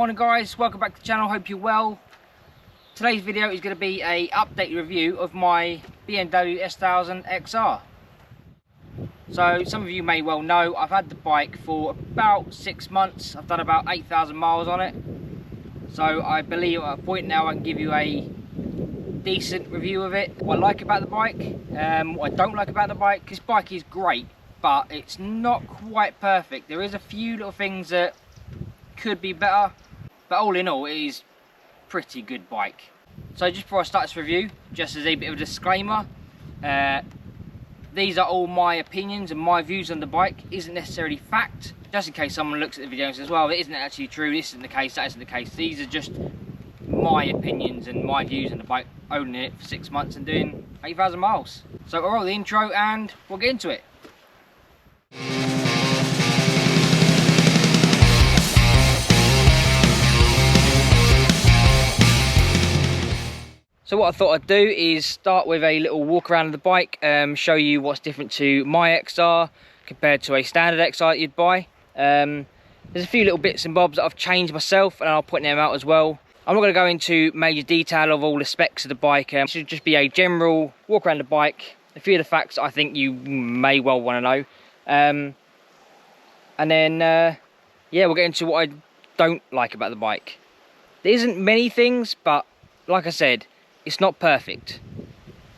Morning guys, welcome back to the channel, hope you're well. Today's video is going to be a updated review of my BMW S1000XR. So some of you may well know I've had the bike for about 6 months. I've done about 8,000 miles on it. So I believe at a point now I can give you a decent review of it. What I like about the bike, what I don't like about the bike. This bike is great, but it's not quite perfect. There is a few little things that could be better, but all in all it is a pretty good bike. So just before I start this review, just as a bit of a disclaimer, these are all my opinions and my views on the bike. Isn't necessarily fact, just in case someone looks at the video and says, well, it isn't actually true, this isn't the case, that isn't the case. These are just my opinions and my views on the bike, owning it for 6 months and doing 8,000 miles. So I'll roll the intro and we'll get into it. So what I thought I'd do is start with a little walk around of the bike, show you what's different to my XR compared to a standard XR that you'd buy. There's a few little bits and bobs that I've changed myself and I'll point them out as well. I'm not going to go into major detail of all the specs of the bike. It should just be a general walk around the bike, a few of the facts I think you may well want to know. And then, yeah, we'll get into what I don't like about the bike. There isn't many things, but like I said, it's not perfect.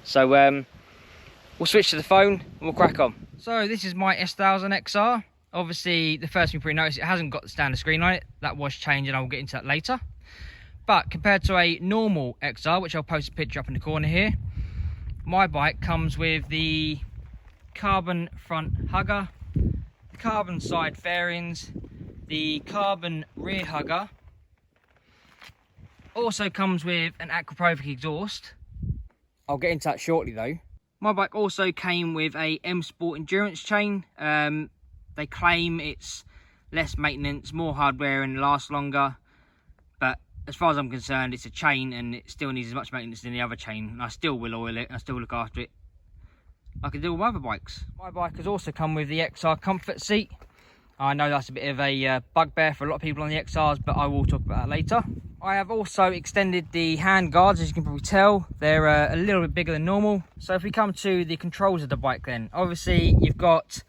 So we'll switch to the phone and we'll crack on. So this is my S1000XR. Obviously the first thing you probably notice, it hasn't got the standard screen on it. That was changed and I'll get into that later. But compared to a normal XR, which I'll post a picture up in the corner here, my bike comes with the carbon front hugger, the carbon side fairings, the carbon rear hugger. Also comes with an Akropovic exhaust. I'll get into that shortly though. My bike also came with a M Sport endurance chain. They claim it's less maintenance, more hardware and lasts longer. But as far as I'm concerned, it's a chain and it still needs as much maintenance as any other chain. And I still will oil it and I still look after it like I do with my other bikes. My bike has also come with the XR comfort seat. I know that's a bit of a bugbear for a lot of people on the XRs, but I will talk about that later. I have also extended the hand guards, as you can probably tell. They're a little bit bigger than normal. So if we come to the controls of the bike then, obviously you've got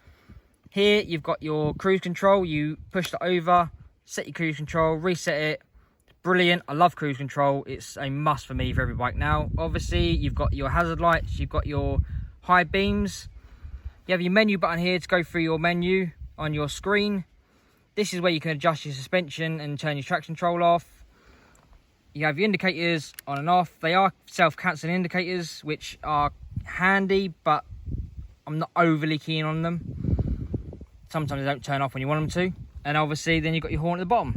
here, you've got your cruise control. You push it over, set your cruise control, reset it. It's brilliant. I love cruise control. It's a must for me for every bike now. Obviously you've got your hazard lights, you've got your high beams. You have your menu button here to go through your menu on your screen. This is where you can adjust your suspension and turn your traction control off. You have your indicators on and off. They are self-cancelling indicators, which are handy, but I'm not overly keen on them. Sometimes they don't turn off when you want them to. And obviously then you've got your horn at the bottom.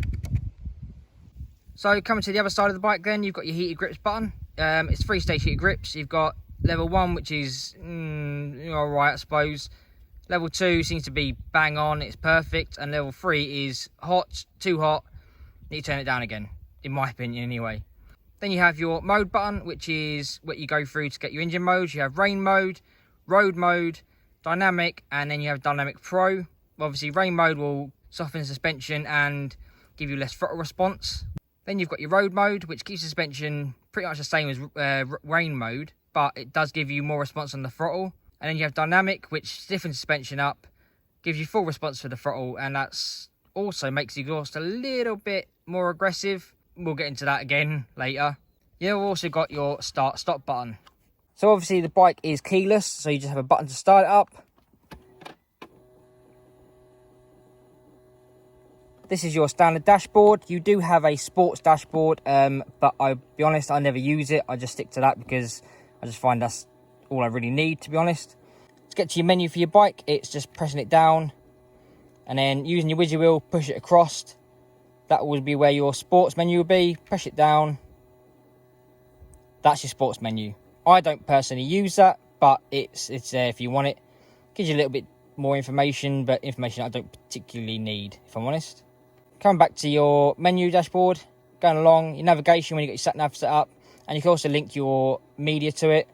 So coming to the other side of the bike then, you've got your heated grips button. It's 3-stage heated grips. You've got level 1, which is alright, I suppose. Level 2 seems to be bang on, it's perfect. And level 3 is hot, too hot. Need to turn it down again, in my opinion anyway. Then you have your mode button, which is what you go through to get your engine modes. You have rain mode, road mode, dynamic, and then you have dynamic pro. Obviously rain mode will soften the suspension and give you less throttle response. Then you've got your road mode, which keeps the suspension pretty much the same as rain mode, but it does give you more response on the throttle. And then you have dynamic, which stiffens suspension up, gives you full response for the throttle, and that's also makes the exhaust a little bit more aggressive. We'll get into that again later. You've also got your start-stop button. So obviously the bike is keyless, so you just have a button to start it up. This is your standard dashboard. You do have a sports dashboard, but I'll be honest, I never use it. I just stick to that because I just find that's all I really need, to be honest. To get to your menu for your bike, it's just pressing it down and then using your widget wheel, push it across. That will be where your sports menu will be. Press it down. That's your sports menu. I don't personally use that, but it's there if you want it. Gives you a little bit more information, but information I don't particularly need, if I'm honest. Coming back to your menu dashboard, going along, your navigation when you got your sat nav set up, and you can also link your media to it,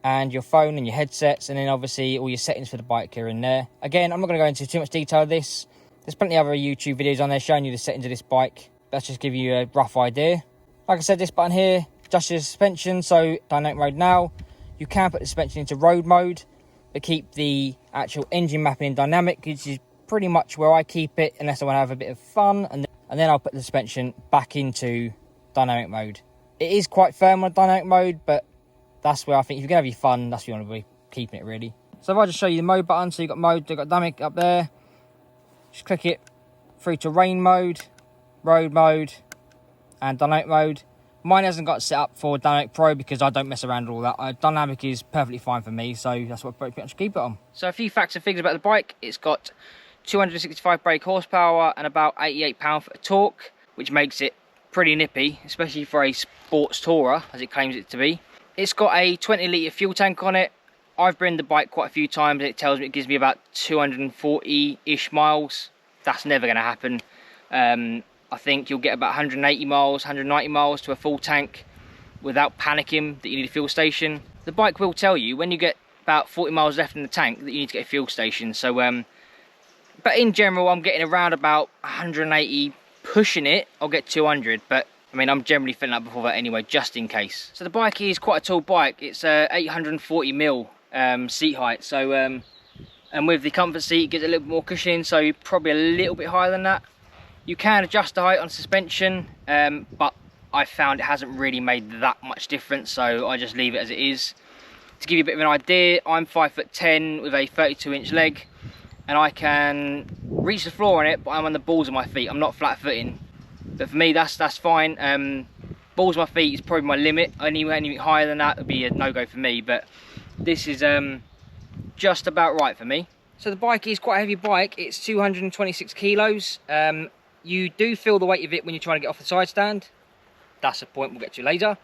and your phone and your headsets, and then obviously all your settings for the bike are in there. Again, I'm not going to go into too much detail of this. There's plenty of other YouTube videos on there showing you the settings of this bike. Let's just give you a rough idea. Like I said, this button here adjusts your suspension, so dynamic mode now. You can put the suspension into road mode, but keep the actual engine mapping in dynamic, which is pretty much where I keep it, unless I want to have a bit of fun, and then I'll put the suspension back into dynamic mode. It is quite firm on dynamic mode, but that's where I think if you're going to have your fun, that's where you want to be keeping it, really. So if I just show you the mode button, so you've got mode, you've got dynamic up there. Just click it through to rain mode, road mode, and dynamic mode. Mine hasn't got set up for Dynamic Pro because I don't mess around with all that. Dynamic is perfectly fine for me, so that's what I pretty much keep it on. So a few facts and figures about the bike. It's got 265 brake horsepower and about 88 pound-foot of torque, which makes it pretty nippy, especially for a sports tourer, as it claims it to be. It's got a 20-litre fuel tank on it. I've ridden the bike quite a few times, and it tells me it gives me about 240-ish miles. That's never going to happen. I think you'll get about 180 miles, 190 miles to a full tank without panicking that you need a fuel station. The bike will tell you when you get about 40 miles left in the tank that you need to get a fuel station. So, but in general, I'm getting around about 180, pushing it, I'll get 200. But I mean, I'm generally filling up before that anyway, just in case. So the bike is quite a tall bike. It's 840mm seat height. So, and with the comfort seat, it gets a little bit more cushioning, so probably a little bit higher than that. You can adjust the height on suspension, but I found it hasn't really made that much difference, so I just leave it as it is. To give you a bit of an idea, I'm 5'10" with a 32-inch leg, and I can reach the floor on it, but I'm on the balls of my feet. I'm not flat-footing, but for me, that's fine. Balls of my feet is probably my limit. Anything higher than that would be a no-go for me, but this is just about right for me. So the bike is quite a heavy bike. It's 226 kilos. You do feel the weight of it when you're trying to get off the side stand. That's a point we'll get to later.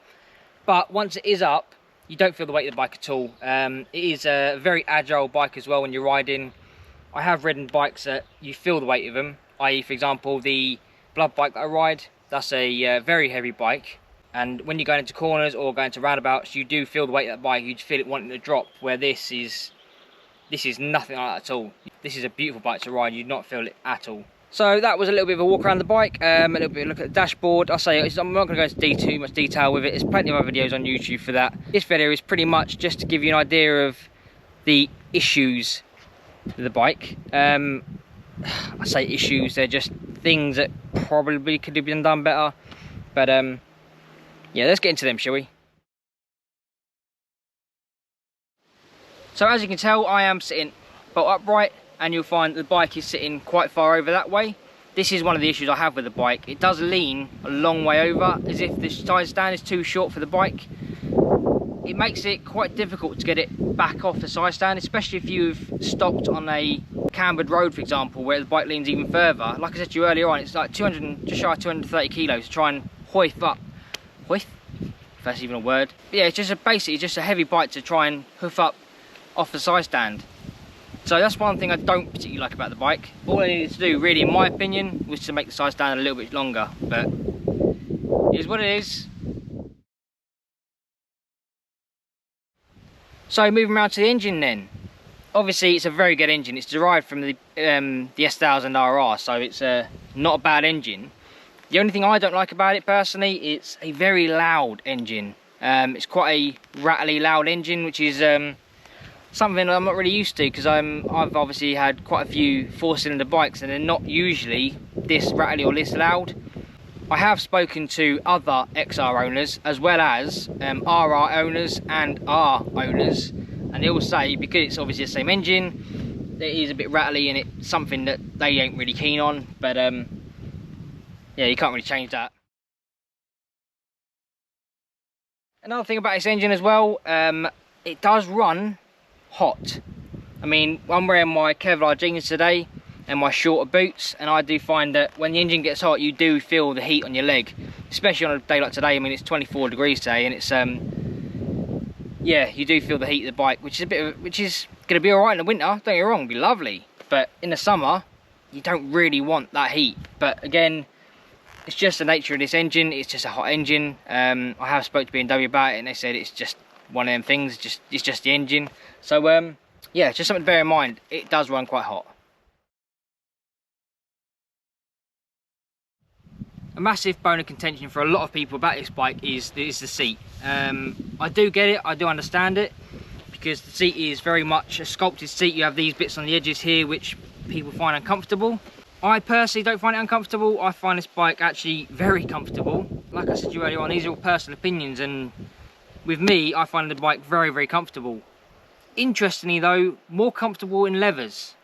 But once it is up, you don't feel the weight of the bike at all. It is a very agile bike as well when you're riding. I have ridden bikes that you feel the weight of them, i.e. for example the Blood bike that I ride. That's a very heavy bike, and when you're going into corners or going to roundabouts, you do feel the weight of that bike. You feel it wanting to drop, where this is nothing like that at all. This is a beautiful bike to ride. You do not feel it at all. So that was a little bit of a walk around the bike, a little bit of a look at the dashboard. I'll say I'm not going to go into too much detail with it. There's plenty of other videos on YouTube for that. This video is pretty much just to give you an idea of the issues with the bike. I say issues, they're just things that probably could have been done better. But yeah, let's get into them, shall we? So as you can tell, I am sitting bolt upright, and you'll find the bike is sitting quite far over that way. This is one of the issues I have with the bike. It does lean a long way over, as if the side stand is too short for the bike. It makes it quite difficult to get it back off the side stand, especially if you've stopped on a cambered road, for example, where the bike leans even further. Like I said to you earlier on, it's like just shy of 230 kilos to try and hoist up. Hoist? If that's even a word. But yeah, it's just basically just a heavy bike to try and hoof up off the side stand. So that's one thing I don't particularly like about the bike. All I needed to do, really, in my opinion, was to make the side stand a little bit longer. But it is what it is. So moving around to the engine then. Obviously it's a very good engine. It's derived from the S1000XR, so it's not a bad engine. The only thing I don't like about it personally, it's a very loud engine. It's quite a rattly, loud engine, which is something I'm not really used to, because I've obviously had quite a few four-cylinder bikes and they're not usually this rattly or this loud. I have spoken to other XR owners, as well as RR owners and R owners, and they all say, because it's obviously the same engine, it is a bit rattly and it's something that they ain't really keen on. But yeah, you can't really change that. Another thing about this engine as well, it does run hot. I mean, I'm wearing my Kevlar jeans today and my shorter boots, and I do find that when the engine gets hot, you do feel the heat on your leg, especially on a day like today. I mean, it's 24 degrees today, and it's yeah, you do feel the heat of the bike, which is going to be all right in the winter. Don't get me wrong, it'll be lovely, but in the summer, you don't really want that heat. But again, it's just the nature of this engine. It's just a hot engine. I have spoke to BMW about it, and they said it's just one of them things. It's just the engine. So yeah, just something to bear in mind. It does run quite hot. A massive bone of contention for a lot of people about this bike is the seat. I do get it, I do understand it, because the seat is very much a sculpted seat. You have these bits on the edges here which people find uncomfortable. I personally don't find it uncomfortable. I find this bike actually very comfortable. Like I said to you earlier on, these are all personal opinions, and with me, I find the bike very, very comfortable. Interestingly though, more comfortable in leathers.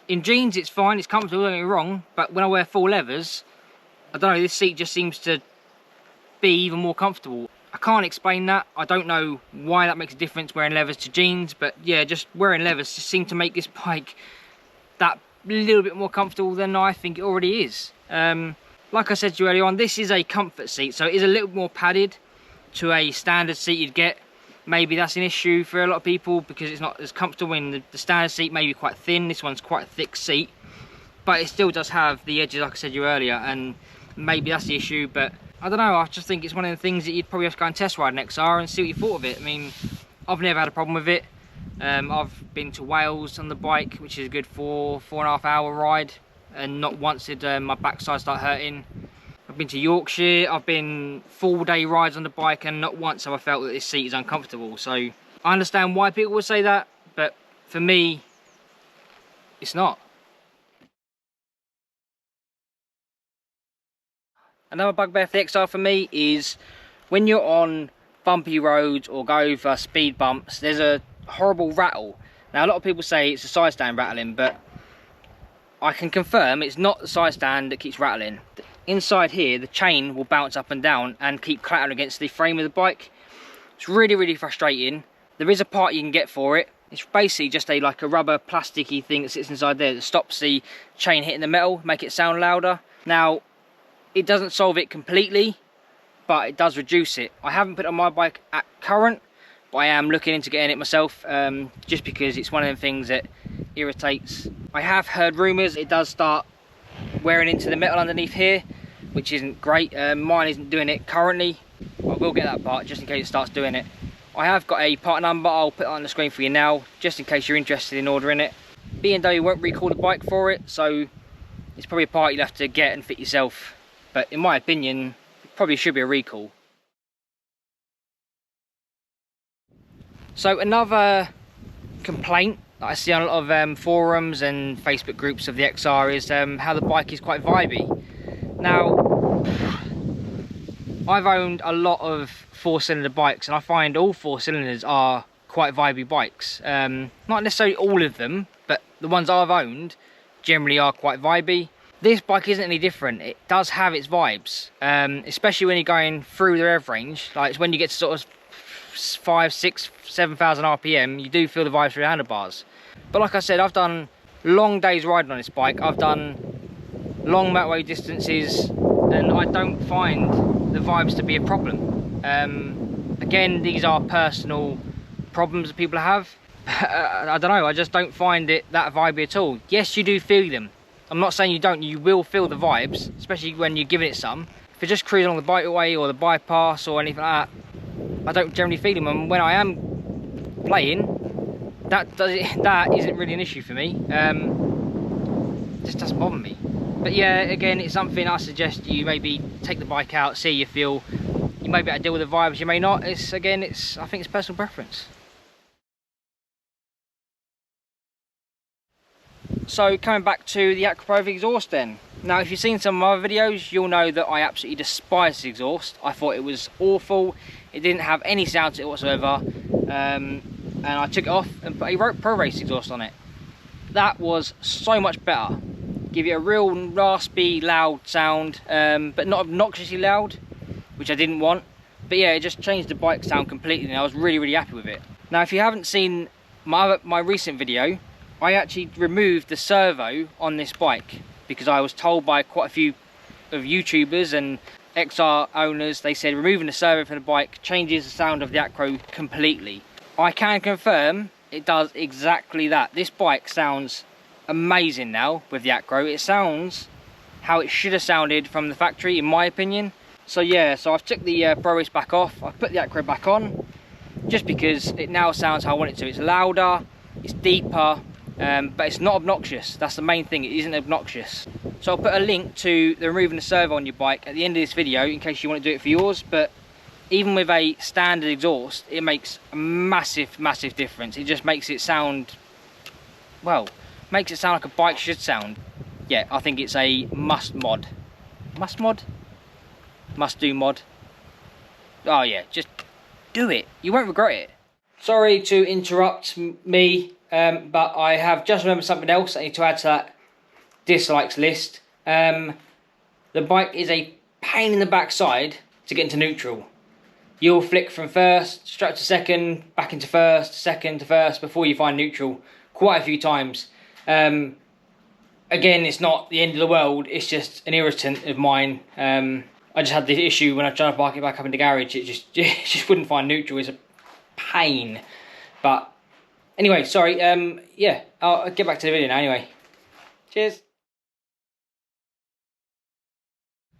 In jeans it's fine, it's comfortable, don't get me wrong, but when I wear full leathers, I don't know, this seat just seems to be even more comfortable. I can't explain that. I don't know why that makes a difference wearing leathers to jeans, but yeah, just wearing leathers just seem to make this bike that little bit more comfortable than I think it already is. Like I said to you earlier on, this is a comfort seat, so it is a little more padded to a standard seat you'd get. Maybe that's an issue for a lot of people because it's not as comfortable. In the standard seat may be quite thin, this one's quite a thick seat, but it still does have the edges like I said to you earlier, and maybe that's the issue. But I don't know, I just think it's one of the things that you'd probably have to go and test ride an XR and see what you thought of it. I mean, I've never had a problem with it. I've been to Wales on the bike, which is a good 4.5 hour ride, and not once did my backside start hurting. I've been to Yorkshire, I've been full day rides on the bike, and not once have I felt that this seat is uncomfortable. So I understand why people would say that, but for me, it's not. Another bugbear for the XR for me is when you're on bumpy roads or go over speed bumps, there's a horrible rattle. Now a lot of people say it's a side stand rattling, but I can confirm it's not the side stand that keeps rattling. Inside here, the chain will bounce up and down and keep clattering against the frame of the bike. It's really, really frustrating. There is a part you can get for it. It's basically just like a rubber plasticky thing that sits inside there that stops the chain hitting the metal, make it sound louder. Now, it doesn't solve it completely, but it does reduce it. I haven't put it on my bike at current, but I am looking into getting it myself, just because it's one of them things that irritates. I have heard rumours it does start wearing into the metal underneath here, which isn't great. Mine isn't doing it currently. I will get that part just in case it starts doing it. I have got a part number, I'll put it on the screen for you now, just in case you're interested in ordering it. BMW won't recall the bike for it, so it's probably a part you'll have to get and fit yourself. But in my opinion, it probably should be a recall. So another complaint that I see on a lot of forums and Facebook groups of the XR is how the bike is quite vibey. Now, I've owned a lot of 4-cylinder bikes, and I find all 4 cylinders are quite vibey bikes. Not necessarily all of them, but the ones I've owned generally are quite vibey. This bike isn't any different. It does have its vibes, especially when you're going through the rev range. Like when you get to sort of 5, 6, 7,000 RPM, you do feel the vibes through the handlebars. But like I said, I've done long days riding on this bike. I've done long motorway distances, and I don't find the vibes to be a problem. Again, these are personal problems that people have. I don't know, I just don't find it that vibey at all. Yes, you do feel them. I'm not saying you don't, you will feel the vibes, especially when you're giving it some. If you're just cruising along the bikeway or the bypass or anything like that, I don't generally feel them. And when I am playing, that isn't really an issue for me. It just doesn't bother me. But yeah, again, it's something I suggest you maybe take the bike out, see how you feel. You may be able to deal with the vibes, you may not. I think it's personal preference. So coming back to the Akropovic exhaust then. Now if you've seen some of my other videos, you'll know that I absolutely despise the exhaust. I thought it was awful. It didn't have any sound to it whatsoever. And I took it off and put a Pro Race exhaust on it. That was so much better. Give it a real raspy, loud sound, but not obnoxiously loud, which I didn't want. But yeah, it just changed the bike sound completely, and I was really, really happy with it. Now if you haven't seen my recent video, I actually removed the servo on this bike because I was told by quite a few of YouTubers and XR owners, they said removing the servo from the bike changes the sound of the Akro completely. I can confirm it does exactly that. This bike sounds amazing now with the Akro. It sounds how it should have sounded from the factory, in my opinion. So yeah, so I've took the Pro Race back off, I've put the Akro back on, just because it now sounds how I want it to. It's louder, it's deeper, but it's not obnoxious. That's the main thing, it isn't obnoxious. So I'll put a link to the removing the servo on your bike at the end of this video in case you want to do it for yours. But even with a standard exhaust, it makes a massive difference. It just makes it sound, well, makes it sound like a bike should sound. Yeah, I think it's a must mod. Must mod? Must do mod. Oh yeah, just do it. You won't regret it. Sorry to interrupt me, but I have just remembered something else I need to add to that dislikes list. The bike is a pain in the backside to get into neutral. You'll flick from first, straight to second, back into first, second to first before you find neutral quite a few times. Again, it's not the end of the world, it's just an irritant of mine. I just had the issue when I tried to park it back up in the garage, it just wouldn't find neutral. It's a pain. But anyway, sorry, yeah, I'll get back to the video now anyway. Cheers.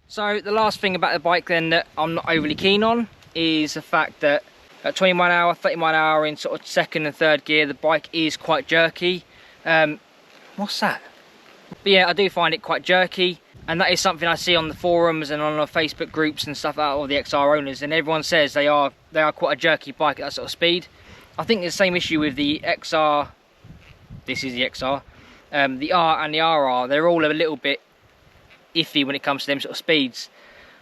So the last thing about the bike then that I'm not overly keen on is the fact that at 20 mile an hour, 30 mile an hour in sort of second and third gear, the bike is quite jerky. What's that? But yeah, I do find it quite jerky, and that is something I see on the forums and on the Facebook groups and stuff out of the XR owners, and everyone says they are quite a jerky bike at that sort of speed. I think there's the same issue with the XR. This is the XR. The R and the RR, they're all a little bit iffy when it comes to them sort of speeds.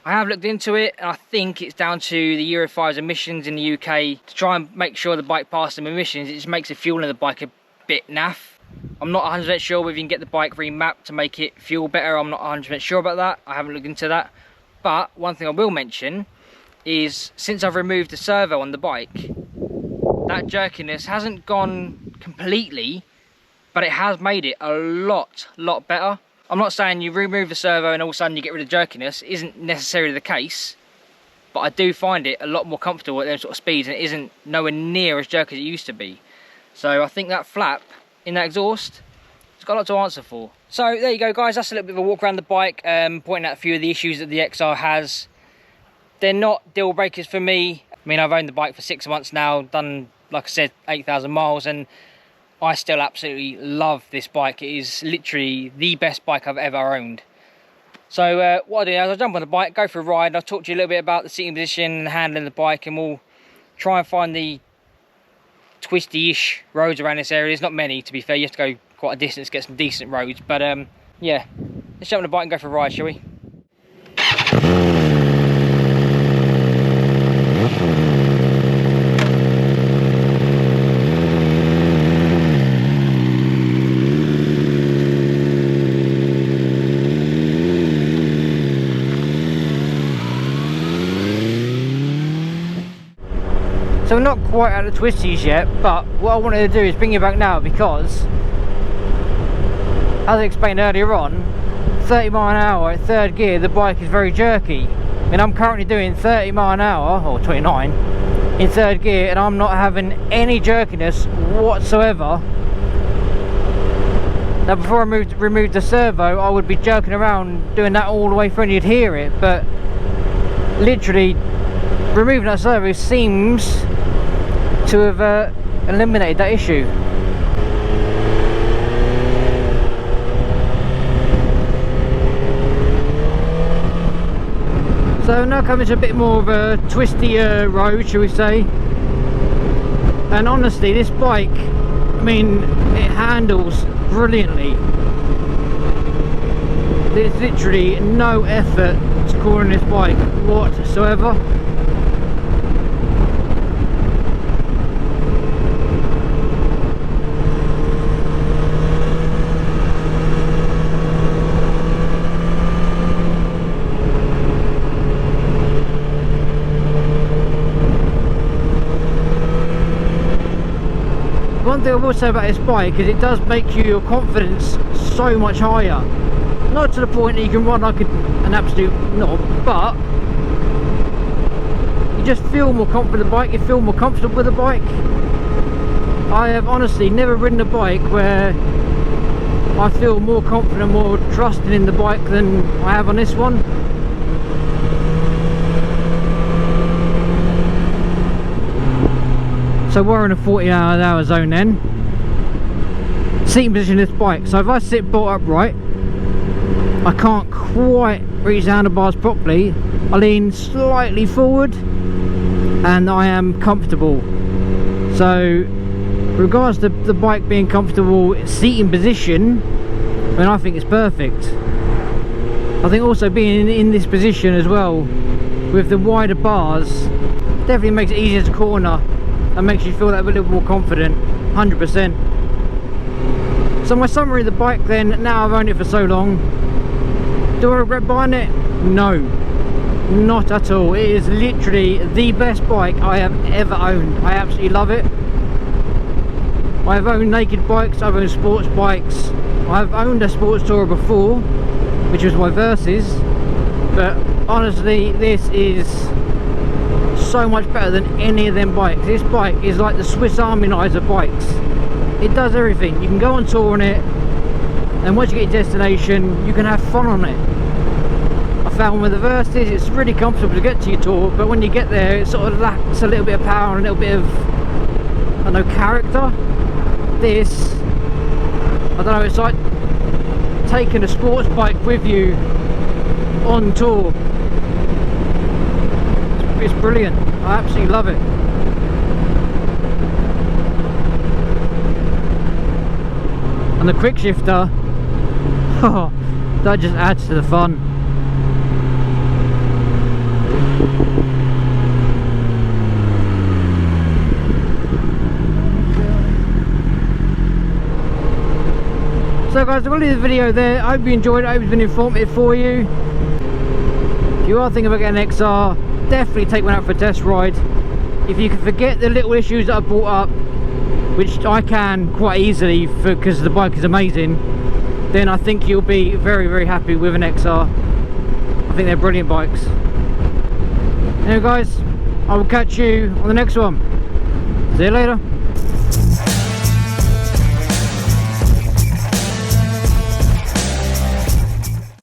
I have looked into it, and I think it's down to the Euro 5's emissions in the UK. To try and make sure the bike passes them emissions, it just makes the fuel in the bike a bit naff. I'm not 100% sure whether you can get the bike remapped to make it fuel better. I'm not 100% sure about that. I haven't looked into that. But one thing I will mention is, since I've removed the servo on the bike, that jerkiness hasn't gone completely, but it has made it a lot better. I'm not saying you remove the servo and all of a sudden you get rid of jerkiness. It isn't necessarily the case, but I do find it a lot more comfortable at them sort of speeds, and it isn't nowhere near as jerky as it used to be. So I think that flap in that exhaust, it's got a lot to answer for. So there you go, guys, that's a little bit of a walk around the bike, pointing out a few of the issues that the XR has. They're not deal breakers for me. I mean, I've owned the bike for 6 months now, done, like I said, 8,000 miles, and I still absolutely love this bike. It is literally the best bike I've ever owned. So what I'll do is I'll jump on the bike, go for a ride, and I'll talk to you a little bit about the seating position and handling the bike, and we'll try and find the twisty-ish roads around this area. There's not many, to be fair. You have to go quite a distance to get some decent roads. But yeah, let's jump on the bike and go for a ride, shall we? So we're not quite at the twisties yet, but what I wanted to do is bring you back now because, as I explained earlier on, 30 mile an hour at third gear, the bike is very jerky. I mean, I'm currently doing 30 mile an hour, or 29, in third gear, and I'm not having any jerkiness whatsoever. Now, before I removed the servo, I would be jerking around doing that all the way through and you'd hear it, but literally removing that servo seems to have eliminated that issue. So now coming to a bit more of a twisty road, shall we say. And honestly, this bike, I mean, it handles brilliantly. There's literally no effort to coring this bike whatsoever. One thing I will say about this bike is it does make your confidence so much higher. Not to the point that you can run like an absolute knob, but you just feel more confident with the bike, you feel more comfortable with the bike. I have honestly never ridden a bike where I feel more confident, more trusting in the bike than I have on this one. So we're in a 40 mile an hour zone then. Seating position of this bike. So if I sit bolt upright, I can't quite reach the handlebars properly. I lean slightly forward and I am comfortable. So regards to the bike being comfortable seating position, I mean, I think it's perfect. I think also being in this position as well with the wider bars definitely makes it easier to corner and makes you feel that a little more confident. 100%. So my summary of the bike then, now I've owned it for so long, do I regret buying it? No, not at all. It is literally the best bike I have ever owned. I absolutely love it. I've owned naked bikes, I've owned sports bikes, I've owned a sports tourer before, which was my Versys, but honestly this is so much better than any of them bikes. This bike is like the Swiss Army knives of bikes. It does everything. You can go on tour on it, and once you get your destination you can have fun on it. I found with the Versys it's really comfortable to get to your tour, but when you get there it sort of lacks a little bit of power and a little bit of, I don't know, character. This, I don't know, it's like taking a sports bike with you on tour. It's brilliant. I absolutely love it. And the quick shifter, oh, that just adds to the fun. So guys, I'm going to leave the video there. I hope you enjoyed it. I hope it's been informative for you. If you are thinking about getting an XR, definitely take one out for a test ride. If you can forget the little issues that I brought up, which I can quite easily because the bike is amazing, then I think you'll be very, very happy with an XR. I think they're brilliant bikes. Anyway guys, I will catch you on the next one. See you later.